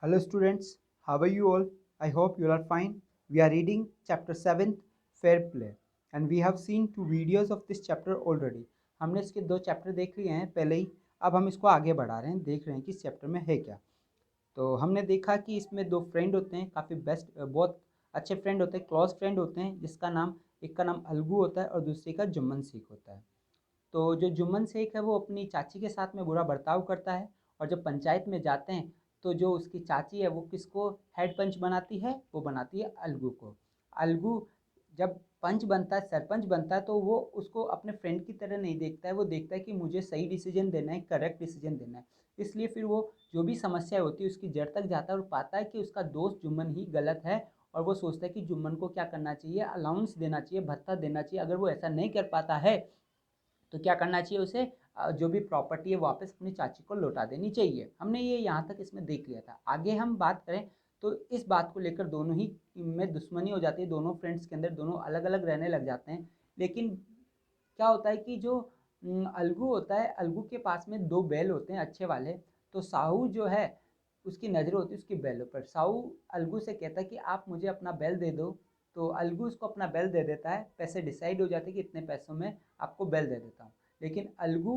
Hello students, how are you all? I hope you are fine. We are reading chapter 7th Fair Play and we have seen two videos of this chapter already. हमने इसके दो chapter देख लिए हैं पहले ही. अब हम इसको आगे बढ़ा रहे हैं, देख रहे हैं कि इस चैप्टर में है क्या. तो हमने देखा कि इसमें दो फ्रेंड होते हैं, काफ़ी बेस्ट बहुत अच्छे फ्रेंड होते हैं, क्लोज फ्रेंड होते हैं, जिसका नाम एक का नाम अलगू होता है और दूसरे का जुम्मन शेख होता है. तो जो जुम्मन शेख है वो अपनी चाची के साथ में बुरा बर्ताव करता है और जब पंचायत में जाते हैं तो जो उसकी चाची है वो किसको हेड पंच बनाती है, वो बनाती है अलगू को. अलगू जब पंच बनता है, सरपंच बनता है, तो वो उसको अपने फ्रेंड की तरह नहीं देखता है, वो देखता है कि मुझे सही डिसीजन देना है, करेक्ट डिसीजन देना है. इसलिए फिर वो जो भी समस्या होती है उसकी जड़ तक जाता है और पाता है कि उसका दोस्त जुम्मन ही गलत है. और वो सोचता है कि जुम्मन को क्या करना चाहिए, अलाउंस देना चाहिए, भत्ता देना चाहिए. अगर वो ऐसा नहीं कर पाता है तो क्या करना चाहिए उसे, जो भी प्रॉपर्टी है वापस अपनी चाची को लौटा देनी चाहिए. हमने ये यहाँ तक इसमें देख लिया था. आगे हम बात करें तो इस बात को लेकर दोनों ही में दुश्मनी हो जाती है, दोनों फ्रेंड्स के अंदर दोनों अलग अलग रहने लग जाते हैं. लेकिन क्या होता है कि जो अलगू होता है, अलगू के पास में दो बैल होते हैं अच्छे वाले. तो साहू जो है उसकी नज़र होती है उसकी बैलों पर. साहू अलगू से कहता है कि आप मुझे अपना बैल दे दो. तो अलगू उसको अपना बैल दे देता है, पैसे डिसाइड हो जाते हैं कि इतने पैसों में आपको बैल दे देता हूँ. लेकिन अलगू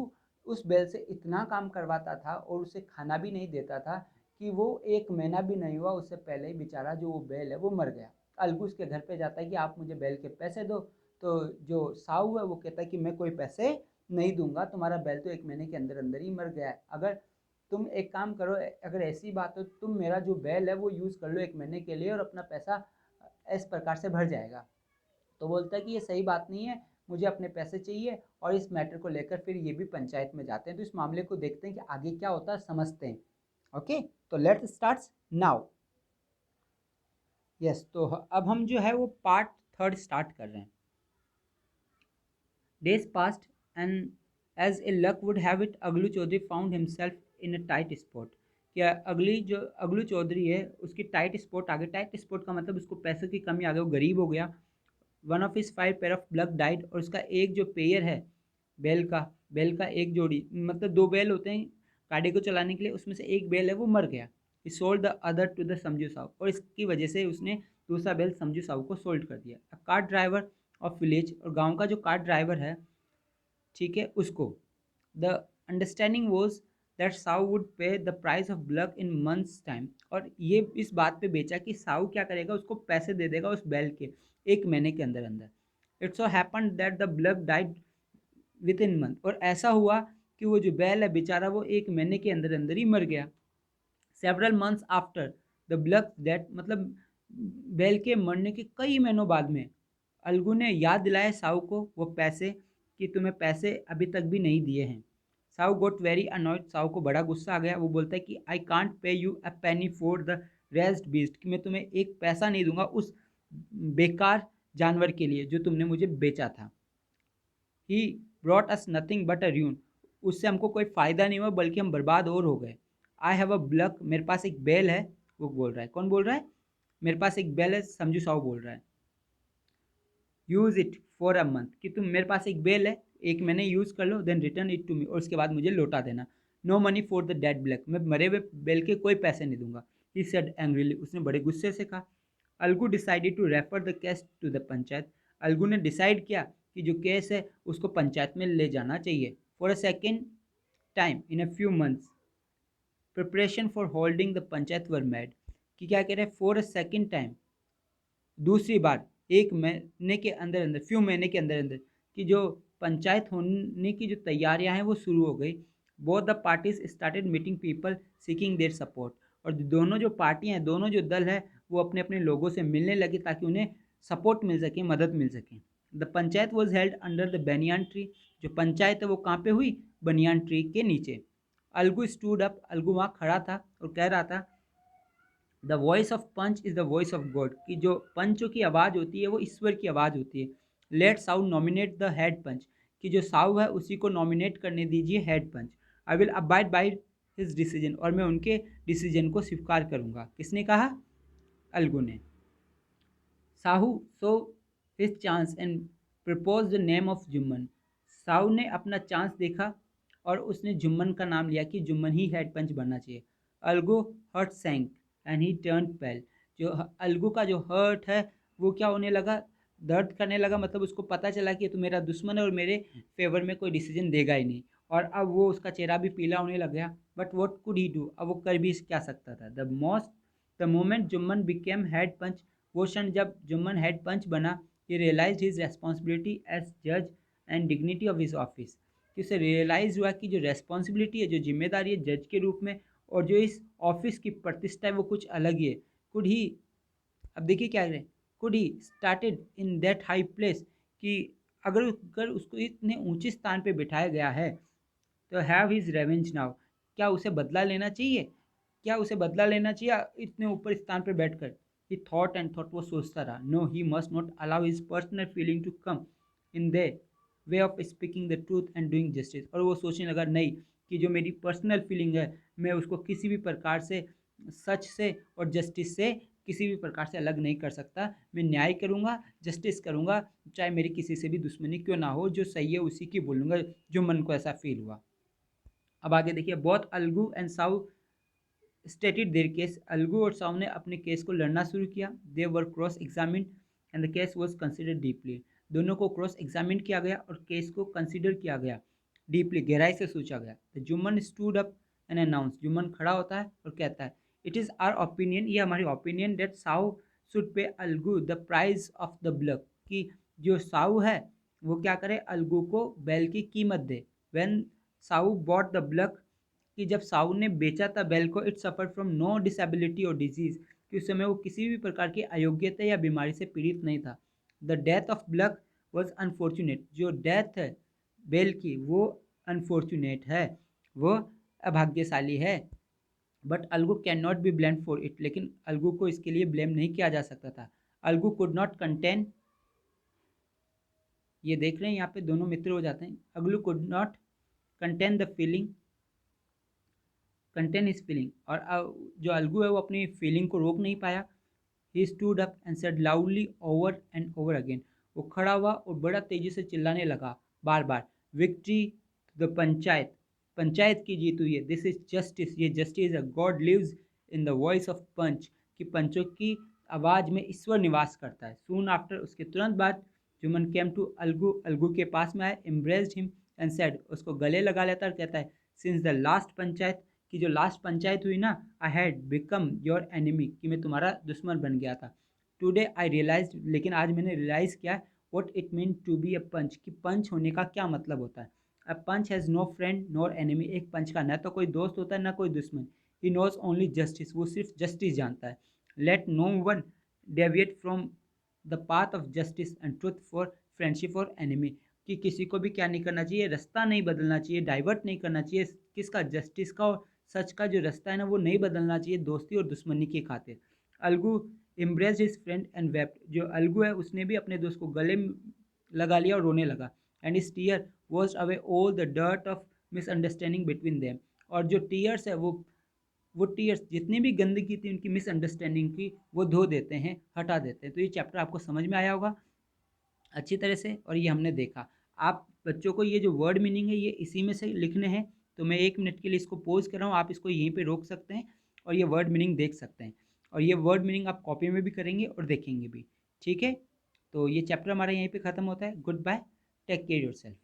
उस बैल से इतना काम करवाता था और उसे खाना भी नहीं देता था कि वो एक महीना भी नहीं हुआ उससे पहले ही बेचारा जो वो बैल है वो मर गया. अलगू उसके घर पे जाता है कि आप मुझे बैल के पैसे दो. तो जो साहू है वो कहता है कि मैं कोई पैसे नहीं दूंगा, तुम्हारा बैल तो एक महीने के अंदर अंदर ही मर गया है. अगर तुम एक काम करो, अगर ऐसी बात हो तुम मेरा जो बैल है वो यूज़ कर लो एक महीने के लिए और अपना पैसा इस प्रकार से भर जाएगा. तो बोलता है कि ये सही बात नहीं है, मुझे अपने पैसे चाहिए. और इस मैटर को लेकर फिर ये भी पंचायत में जाते हैं. तो इस मामले को देखते हैं कि आगे क्या होता है, समझते हैं. ओके, तो लेट्स स्टार्ट नाउ. यस, तो अब हम जो है वो पार्ट थर्ड स्टार्ट कर रहे हैं. Days passed, and as a luck would have it, अगलू Chaudhary found himself in a tight spot. क्या अगलू चौधरी है उसकी टाइट स्पॉट आ गई. टाइट स्पॉट का मतलब उसको पैसों की कमी आ गई, वो गरीब हो गया. One of his 5 pair of block died, और उसका एक जो पेयर है बैल का एक जोड़ी, मतलब दो बैल होते हैं गाड़ी को चलाने के लिए, उसमें से एक बैल है वो मर गया. He sold the other to the Samjhu Sahu, और इसकी वजह से उसने दूसरा बैल समझू साहू को सोल्ड कर दिया. A car driver of village, और गांव का जो कार ड्राइवर है, ठीक है, उसको. द अंडरस्टैंडिंग वॉज दैट साउ वुड पे the price of block in months time, और ये इस बात पे बेचा कि साउ क्या करेगा, उसको पैसे दे देगा उस बैल के एक महीने के अंदर अंदर. It so happen that the block died with in month, और ऐसा हुआ कि वो जो बैल है बेचारा वो एक महीने के अंदर अंदर ही मर गया. Several months after the block death, मतलब बैल के मरने के कई महीनों बाद में अलगू ने याद दिलाया साहू को वो पैसे, कि तुम्हें पैसे अभी तक भी नहीं दिए हैं. साहू गोट वेरी अनॉयड, साहू को बड़ा गुस्सा आ गया. वो बोलता है कि I can't pay you a Penney for the rest beast, कि मैं तुम्हें एक पैसा नहीं दूंगा उस बेकार जानवर के लिए जो तुमने मुझे बेचा था. He brought us nothing but a ruin, उससे हमको कोई फ़ायदा नहीं हुआ बल्कि हम बर्बाद और हो गए. आई हैव अ ब्लक, मेरे पास एक बैल है. वो बोल रहा है, कौन बोल रहा है, मेरे पास एक बैल है, समझू साहू बोल रहा है. Use it for a month, कि तुम मेरे पास एक बेल है, एक महीने यूज़ कर लो, then return it to me, और उसके बाद मुझे लौटा देना. No money for the dead black, मैं मरे हुए बेल के कोई पैसे नहीं दूंगा. ही सेड एंग्रीली, उसने बड़े गुस्से से कहा. Algu decided to refer the case to the panchayat, Algu ने डिसाइड किया कि जो केस है उसको पंचायत में ले जाना चाहिए. For a second time in a few months preparation for holding the panchayat were made, कि क्या कह रहे हैं, फॉर अ सेकेंड टाइम, दूसरी बार, एक महीने के अंदर अंदर, फ्यू महीने के अंदर अंदर, कि जो पंचायत होने की जो तैयारियां हैं वो शुरू हो गई. Both the parties started meeting people seeking their support, और दोनों जो पार्टियां हैं, दोनों जो दल है, वो अपने अपने लोगों से मिलने लगे ताकि उन्हें सपोर्ट मिल सके, मदद मिल सके. The panchayat was held under the banyan tree, जो पंचायत है वो कहाँ पे हुई, बनियान ट्री के नीचे. अलगू स्टूड अप, अलगू वहाँ खड़ा था और कह रहा था, the voice of panch is the voice of God, कि जो पंचों की आवाज़ होती है वो ईश्वर की आवाज़ होती है. लेट साउ नॉमिनेट द हेड पंच, कि जो साउ है उसी को नॉमिनेट करने दीजिए head panch. I will abide by his decision, और मैं उनके डिसीजन को स्वीकार करूँगा. किसने कहा, अलगू ने. Sahu so his chance and propose the name of Jumman, Sahu ने अपना चांस देखा और उसने जुम्मन का नाम लिया कि जुम्मन ही हेड पंच बनना चाहिए. Algu heart sank and he turn pale. जो अलगू का जो हर्ट है वो क्या होने लगा, दर्द करने लगा, मतलब उसको पता चला कि ये तो मेरा दुश्मन है और मेरे फेवर में कोई डिसीजन देगा ही नहीं। और अब वो उसका चेहरा भी पीला होने लग गया। But what could he do, अब वो कर भी क्या सकता था। The moment Jumman became head panch, वो क्षण जब जुम्मन हेड पंच बना, he realise his responsibility as जज and dignity of his office, कि उसे रियलाइज़ हुआ कि जो रेस्पॉन्सिबिलिटी है, जो जिम्मेदारी है जज के रूप में, और जो इस ऑफिस की प्रतिष्ठा है वो कुछ अलग ही है। कुड ही, अब देखिए क्या है, could he started in that high place, कि अगर उसको इतने ऊंचे स्थान पे बिठाया गया है तो हैव हिज रेवेंज नाउ, क्या उसे बदला लेना चाहिए, क्या उसे बदला लेना चाहिए इतने ऊपर स्थान पर बैठकर। ही थॉट एंड थॉट, वो सोचता रहा, no he must not allow his personal feeling to come in the way of speaking the truth and doing justice. और वो सोचने लगा, नहीं, कि जो मेरी पर्सनल फीलिंग है मैं उसको किसी भी प्रकार से सच से और जस्टिस से किसी भी प्रकार से अलग नहीं कर सकता। मैं न्याय करूँगा, जस्टिस करूँगा, चाहे मेरी किसी से भी दुश्मनी क्यों ना हो, जो सही है उसी की बोलूँगा, जो मन को ऐसा फील हुआ। अब आगे देखिए, both Algu and Sahu stated their case, Algu और साउ ने अपने केस को लड़ना शुरू किया। They were cross examine and the case was consider deeply, दोनों को क्रॉस एग्जामिन किया गया और केस को कंसिडर किया गया, डीपली, गहराई से सोचा गया। The Jumman stood up and announce, Jumman खड़ा होता है और कहता है, इट इज़ आर ओपिनियन, ये हमारी opinion, that Sahu should pay Algu the price of the bullock, कि जो साउ है वो क्या करे, अलगू को बैल की कीमत दे। When Sahu bought the bullock, कि जब साउ ने बेचा था बैल को, it suffer from no disability और डिजीज़, कि उस समय वो किसी भी प्रकार की अयोग्यता या बीमारी से पीड़ित नहीं था। The death of block was unfortunate, जो डेथ है बैल की वो अनफॉर्चुनेट है, वो अभाग्यशाली है। But Algu can not be blame for it, लेकिन अलगू को इसके लिए ब्लेम नहीं किया जा सकता था। अलगू कुड नॉट कंटेन, ये देख रहे हैं यहाँ पे दोनों मित्र हो जाते हैं। Algu could not contain the feeling, contain is feeling, और जो अलगू है वो अपनी फीलिंग को रोक नहीं पाया। He stood up and said loudly over and over again, वो खड़ा हुआ और बड़ा तेजी से चिल्लाने लगा बार बार, विक्ट्री द पंचायत, पंचायत की जीत हुई है, दिस इज जस्टिस, ये जस्टिस है, God lives in the voice of panch, कि पंचों की आवाज़ में ईश्वर निवास करता है। सून आफ्टर, उसके तुरंत बाद जुमन केम टू अलगू, अलगू के पास में आया, एम्ब्रेस्ड हिम एंड सेड, उसको गले लगा लेता और कहता है, सिंस द लास्ट पंचायत, कि जो लास्ट पंचायत हुई ना, I had become your enemy, कि मैं तुम्हारा दुश्मन बन गया था। टुडे आई रियलाइज, लेकिन आज मैंने रियलाइज़ किया what it mean to be a panch, कि पंच होने का क्या मतलब होता है। A panch has no friend nor enemy, एक पंच का ना तो कोई दोस्त होता है ना कोई दुश्मन। ही नोज ओनली जस्टिस, वो सिर्फ जस्टिस जानता है। Let no one deviate from the path of justice and truth for friendship और एनिमी, कि किसी को भी क्या नहीं करना चाहिए, रास्ता नहीं बदलना चाहिए, डाइवर्ट नहीं करना चाहिए, किसका, जस्टिस का और सच का जो रास्ता है ना वो नहीं बदलना चाहिए दोस्ती और दुश्मनी की खातिर। Algu embraced his friend and wept, जो अलगू है उसने भी अपने दोस्त को गले लगा लिया और रोने लगा। And his tear washed away all the dirt of misunderstanding between them, और जो टीयर्स है वो टीयर्स जितनी भी गंदगी थी उनकी मिसअंडरस्टैंडिंग की, वो धो देते हैं, हटा देते हैं। तो ये चैप्टर आपको समझ में आया होगा अच्छी तरह से, और ये हमने देखा। आप बच्चों को ये जो वर्ड मीनिंग है ये इसी में से लिखने हैं। तो मैं 1 मिनट के लिए इसको पॉज कर रहा हूँ, आप इसको यहीं पे रोक सकते हैं और ये वर्ड मीनिंग देख सकते हैं। और ये वर्ड मीनिंग आप कॉपी में भी करेंगे और देखेंगे भी, ठीक है। तो ये चैप्टर हमारा यहीं पे ख़त्म होता है। Goodbye, take care yourself.